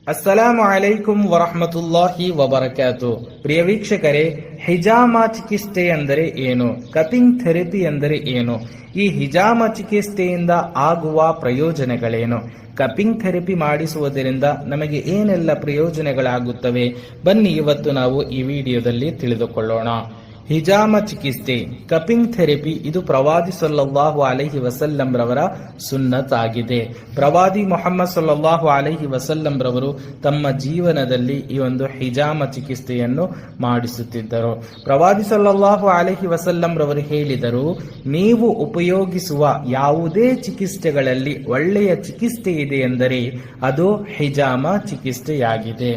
ಅಸ್ಸಲಾಮು ಅಲೈಕುಂ ವರಹಮತುಲ್ಲಾಹಿ ವಬರಕಾತು. ಪ್ರಿಯ ವೀಕ್ಷಕರೇ, ಹಿಜಾಮ ಚಿಕಿತ್ಸೆ ಅಂದರೆ ಏನು? ಕಪಿಂಗ್ ಥೆರಪಿ ಅಂದರೆ ಏನು? ಈ ಹಿಜಾಮ ಚಿಕಿತ್ಸೆಯಿಂದ ಆಗುವ ಪ್ರಯೋಜನಗಳೇನು? ಕಪಿಂಗ್ ಥೆರಪಿ ಮಾಡಿಸುವುದರಿಂದ ನಮಗೆ ಏನೆಲ್ಲ ಪ್ರಯೋಜನಗಳಾಗುತ್ತವೆ? ಬನ್ನಿ ಇವತ್ತು ನಾವು ಈ ವಿಡಿಯೋದಲ್ಲಿ ತಿಳಿದುಕೊಳ್ಳೋಣ. ಹಿಜಾಮ ಚಿಕಿತ್ಸೆ, ಕಪಿಂಗ್ ಥೆರಪಿ, ಇದು ಪ್ರವಾದಿ ಸಲ್ಲಲ್ಲಾಹು ಅಲೈಹಿ ವಸಲ್ಲಂ ರವರ ಸುನ್ನತ್ ಆಗಿದೆ. ಪ್ರವಾದಿ ಮೊಹಮ್ಮದ್ ಸಲ್ಲಲ್ಲಾಹು ಅಲೈಹಿ ವಸಲ್ಲಂ ರವರು ತಮ್ಮ ಜೀವನದಲ್ಲಿ ಈ ಒಂದು ಹಿಜಾಮ ಚಿಕಿತ್ಸೆಯನ್ನು ಮಾಡಿಸುತ್ತಿದ್ದರು. ಪ್ರವಾದಿ ಸಲ್ಲಲ್ಲಾಹು ಅಲೈಹಿ ವಸಲ್ಲಂ ರವರು ಹೇಳಿದರು, ನೀವು ಉಪಯೋಗಿಸುವ ಯಾವುದೇ ಚಿಕಿತ್ಸೆಗಳಲ್ಲಿ ಒಳ್ಳೆಯ ಚಿಕಿತ್ಸೆ ಇದೆ ಎಂದರೆ ಅದು ಹಿಜಾಮ ಚಿಕಿತ್ಸೆಯಾಗಿದೆ.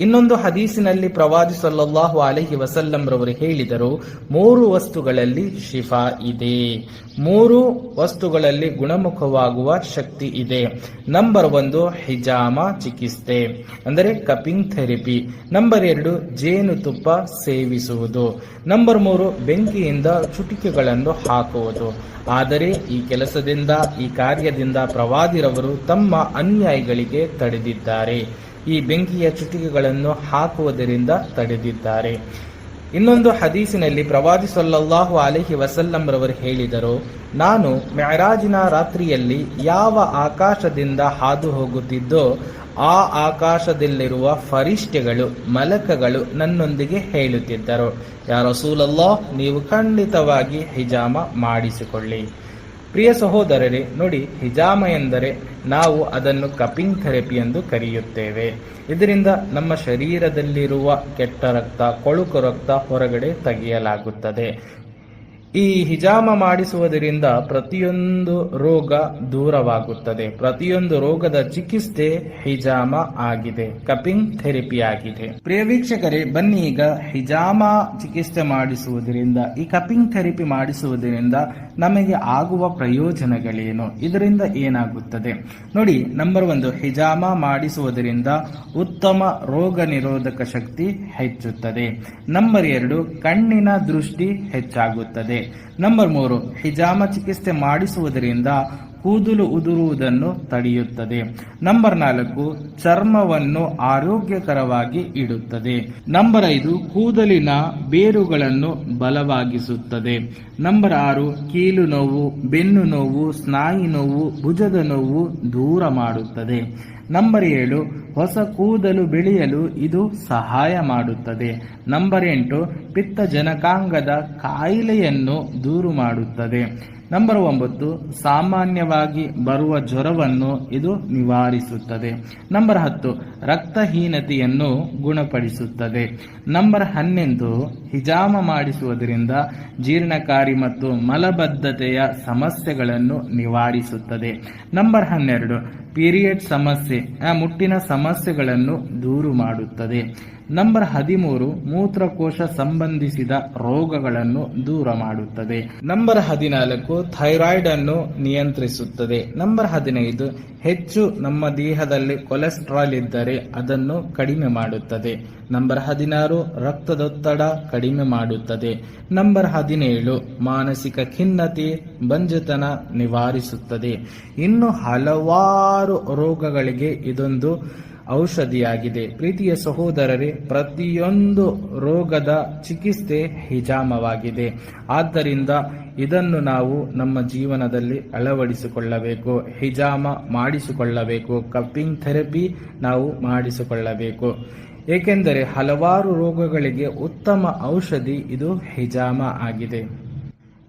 ಇನ್ನೊಂದು ಹದೀಸಿನಲ್ಲಿ ಪ್ರವಾದಿ ಸಲ್ಲಲ್ಲಾಹು ಅಲೈಹಿ ವಸಲ್ಲಂ ರವರು ಹೇಳಿದರು, 3 ವಸ್ತುಗಳಲ್ಲಿ ಶಿಫಾ ಇದೆ, 3 ವಸ್ತುಗಳಲ್ಲಿ ಗುಣಮುಖವಾಗುವ ಶಕ್ತಿ ಇದೆ. ನಂಬರ್ 1 ಹಿಜಾಮ ಚಿಕಿತ್ಸೆ ಅಂದರೆ ಕಪಿಂಗ್ ಥೆರಪಿ. ನಂಬರ್ 2 ಜೇನುತುಪ್ಪ ಸೇವಿಸುವುದು. ನಂಬರ್ 3 ಬೆಂಕಿಯಿಂದ ಚುಟಿಕೆಗಳನ್ನು ಹಾಕುವುದು. ಆದರೆ ಈ ಕೆಲಸದಿಂದ, ಈ ಕಾರ್ಯದಿಂದ ಪ್ರವಾದಿರವರು ತಮ್ಮ ಅನುಯಾಯಿಗಳಿಗೆ ತಡೆದಿದ್ದಾರೆ. ಈ ಬೆಂಕಿಯ ಚುಟಿಕೆಗಳನ್ನು ಹಾಕುವುದರಿಂದ ತಡೆದಿದ್ದಾರೆ. ಇನ್ನೊಂದು ಹದೀಸಿನಲ್ಲಿ ಪ್ರವಾದಿ ಸಲ್ಲಲ್ಲಾಹು ಅಲೈಹಿ ವಸಲ್ಲಂ ರವರು ಹೇಳಿದರು, ನಾನು ಮೆಹರಾಜಿನ ರಾತ್ರಿಯಲ್ಲಿ ಯಾವ ಆಕಾಶದಿಂದ ಹಾದು ಹೋಗುತ್ತಿದ್ದೋ ಆ ಆಕಾಶದಲ್ಲಿರುವ ಫರಿಷ್ಠೆಗಳು, ಮಲಕಗಳು ನನ್ನೊಂದಿಗೆ ಹೇಳುತ್ತಿದ್ದರು, ಯಾ ರಸೂಲಲ್ಲಾಹ್, ನೀವು ಖಂಡಿತವಾಗಿ ಹಿಜಾಮ ಮಾಡಿಸಿಕೊಳ್ಳಿ. ಪ್ರಿಯ ಸಹೋದರರೇ, ನೋಡಿ, ಹಿಜಾಮ ಎಂದರೆ ನಾವು ಅದನ್ನು ಕಪಿಂಗ್ ಥೆರಪಿ ಎಂದು ಕರೆಯುತ್ತೇವೆ. ಇದರಿಂದ ನಮ್ಮ ಶರೀರದಲ್ಲಿರುವ ಕೆಟ್ಟ ರಕ್ತ, ಕೊಳುಕು ರಕ್ತ ಹೊರಗಡೆ ತೆಗೆಯಲಾಗುತ್ತದೆ. ಈ ಹಿಜಾಮ ಮಾಡಿಸುವುದರಿಂದ ಪ್ರತಿಯೊಂದು ರೋಗ ದೂರವಾಗುತ್ತದೆ. ಪ್ರತಿಯೊಂದು ರೋಗದ ಚಿಕಿತ್ಸೆ ಹಿಜಾಮ ಆಗಿದೆ, ಕಪಿಂಗ್ ಥೆರಪಿ ಆಗಿದೆ. ಪ್ರಿಯ ವೀಕ್ಷಕರೇ, ಬನ್ನಿ ಈಗ ಹಿಜಾಮ ಚಿಕಿತ್ಸೆ ಮಾಡಿಸುವುದರಿಂದ, ಈ ಕಪಿಂಗ್ ಥೆರಪಿ ಮಾಡಿಸುವುದರಿಂದ ನಮಗೆ ಆಗುವ ಪ್ರಯೋಜನಗಳೇನು, ಇದರಿಂದ ಏನಾಗುತ್ತದೆ ನೋಡಿ. ನಂಬರ್ 1, ಹಿಜಾಮ ಮಾಡಿಸುವುದರಿಂದ ಉತ್ತಮ ರೋಗ ನಿರೋಧಕ ಶಕ್ತಿ ಹೆಚ್ಚುತ್ತದೆ. ನಂಬರ್ 2, ಕಣ್ಣಿನ ದೃಷ್ಟಿ ಹೆಚ್ಚಾಗುತ್ತದೆ. ನಂಬರ್ 3, ಹಿಜಾಮ ಚಿಕಿತ್ಸೆ ಮಾಡಿಸುವುದರಿಂದ ಕೂದಲು ಉದುರುವುದನ್ನು ತಡೆಯುತ್ತದೆ. ನಂಬರ್ 4, ಚರ್ಮವನ್ನು ಆರೋಗ್ಯಕರವಾಗಿ ಇಡುತ್ತದೆ. ನಂಬರ್ 5, ಕೂದಲಿನ ಬೇರುಗಳನ್ನು ಬಲವಾಗಿಸುತ್ತದೆ. ನಂಬರ್ 6, ಕೀಲು ನೋವು, ಬೆನ್ನು ನೋವು, ಸ್ನಾಯು ನೋವು, ಭುಜದ ನೋವು ದೂರ ಮಾಡುತ್ತದೆ. ನಂಬರ್ 7, ಹೊಸ ಕೂದಲು ಬೆಳೆಯಲು ಇದು ಸಹಾಯ ಮಾಡುತ್ತದೆ. ನಂಬರ್ 8, ಪಿತ್ತಜನಕಾಂಗದ ಕಾಯಿಲೆಯನ್ನು ದೂರ ಮಾಡುತ್ತದೆ. ನಂಬರ್ 9, ಸಾಮಾನ್ಯವಾಗಿ ಬರುವ ಜ್ವರವನ್ನು ಇದು ನಿವಾರಿಸುತ್ತದೆ. ನಂಬರ್ 10, ರಕ್ತಹೀನತೆಯನ್ನು ಗುಣಪಡಿಸುತ್ತದೆ. ನಂಬರ್ 11, ಹಿಜಾಮ ಮಾಡಿಸುವುದರಿಂದ ಜೀರ್ಣಕಾರಿ ಮತ್ತು ಮಲಬದ್ಧತೆಯ ಸಮಸ್ಯೆಗಳನ್ನು ನಿವಾರಿಸುತ್ತದೆ. ನಂಬರ್ 12, ಪೀರಿಯಡ್ ಸಮಸ್ಯೆ, ಮುಟ್ಟಿನ ಸಮಸ್ಯೆಗಳನ್ನು ದೂರ ಮಾಡುತ್ತದೆ. ನಂಬರ್ 13, ಮೂತ್ರಕೋಶ ಸಂಬಂಧಿಸಿದ ರೋಗಗಳನ್ನು ದೂರ ಮಾಡುತ್ತದೆ. ನಂಬರ್ 14, ಥೈರಾಯ್ಡ್ ಅನ್ನು ನಿಯಂತ್ರಿಸುತ್ತದೆ. ನಂಬರ್ 15, ಹೆಚ್ಚು ನಮ್ಮ ದೇಹದಲ್ಲಿ ಕೊಲೆಸ್ಟ್ರಾಲ್ ಇದ್ದರೆ ಅದನ್ನು ಕಡಿಮೆ ಮಾಡುತ್ತದೆ. ನಂಬರ್ 16, ರಕ್ತದೊತ್ತಡ ಕಡಿಮೆ ಮಾಡುತ್ತದೆ. ನಂಬರ್ 17, ಮಾನಸಿಕ ಖಿನ್ನತೆ, ಬಂಜತನ ನಿವಾರಿಸುತ್ತದೆ. ಇನ್ನು ಹಲವಾರು ರೋಗಗಳಿಗೆ ಇದೊಂದು ಔಷಧಿಯಾಗಿದೆ. ಪ್ರೀತಿಯ ಸಹೋದರರೇ, ಪ್ರತಿಯೊಂದು ರೋಗದ ಚಿಕಿತ್ಸೆ ಹಿಜಾಮವಾಗಿದೆ. ಆದ್ದರಿಂದ ಇದನ್ನು ನಾವು ನಮ್ಮ ಜೀವನದಲ್ಲಿ ಅಳವಡಿಸಿಕೊಳ್ಳಬೇಕು, ಹಿಜಾಮ ಮಾಡಿಸಿಕೊಳ್ಳಬೇಕು, ಕಪಿಂಗ್ ಥೆರಪಿ ನಾವು ಮಾಡಿಸಿಕೊಳ್ಳಬೇಕು. ಏಕೆಂದರೆ ಹಲವಾರು ರೋಗಗಳಿಗೆ ಉತ್ತಮ ಔಷಧಿ ಇದು ಹಿಜಾಮ ಆಗಿದೆ.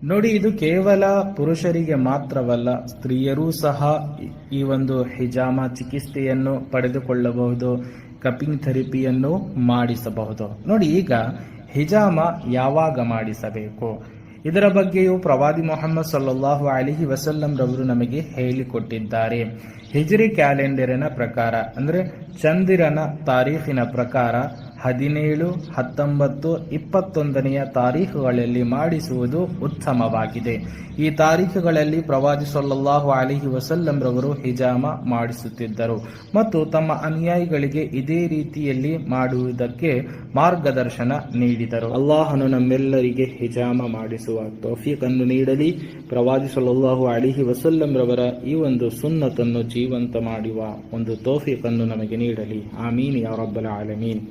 ನೋಡಿ, ಇದು ಕೇವಲ ಪುರುಷರಿಗೆ ಮಾತ್ರವಲ್ಲ, ಸ್ತ್ರೀಯರೂ ಸಹ ಈ ಒಂದು ಹಿಜಾಮ ಚಿಕಿತ್ಸೆಯನ್ನು ಪಡೆದುಕೊಳ್ಳಬಹುದು, ಕಪಿಂಗ್ ಥೆರಪಿಯನ್ನು ಮಾಡಿಸಬಹುದು. ನೋಡಿ, ಈಗ ಹಿಜಾಮ ಯಾವಾಗ ಮಾಡಿಸಬೇಕು ಇದರ ಬಗ್ಗೆಯೂ ಪ್ರವಾದಿ ಮೊಹಮ್ಮದ್ ಸಲ್ಲಲ್ಲಾಹು ಅಲೈಹಿ ವಸಲ್ಲಂ ರವರು ನಮಗೆ ಹೇಳಿಕೊಟ್ಟಿದ್ದಾರೆ. ಹಿಜ್ರಿ ಕ್ಯಾಲೆಂಡರಿನ ಪ್ರಕಾರ, ಅಂದರೆ ಚಂದಿರನ ತಾರೀಖಿನ ಪ್ರಕಾರ 17, 19, 21ನೆಯ ತಾರೀಖುಗಳಲ್ಲಿ ಮಾಡಿಸುವುದು ಉತ್ತಮವಾಗಿದೆ. ಈ ತಾರೀಖುಗಳಲ್ಲಿ ಪ್ರವಾದಿ ಸಲ್ಲಲ್ಲಾಹು ಅಲೈಹಿ ವಸಲ್ಲಂ ರವರು ಹಿಜಾಮ ಮಾಡಿಸುತ್ತಿದ್ದರು ಮತ್ತು ತಮ್ಮ ಅನುಯಾಯಿಗಳಿಗೆ ಇದೇ ರೀತಿಯಲ್ಲಿ ಮಾಡುವುದಕ್ಕೆ ಮಾರ್ಗದರ್ಶನ ನೀಡಿದರು. ಅಲ್ಲಾಹನು ನಮ್ಮೆಲ್ಲರಿಗೆ ಹಿಜಾಮ ಮಾಡಿಸುವ ತೌಫೀಕನ್ನು ನೀಡಲಿ. ಪ್ರವಾದಿ ಸಲ್ಲಲ್ಲಾಹು ಅಲೈಹಿ ವಸಲ್ಲಂ ರವರ ಈ ಒಂದು ಸುನ್ನತನ್ನು ಜೀವಂತ ಮಾಡುವ ಒಂದು ತೌಫೀಕನ್ನು ನಮಗೆ ನೀಡಲಿ. ಆಮೀನ್ ಯಾ ರಬ್ಬಲ್ ಆಲಮೀನ್.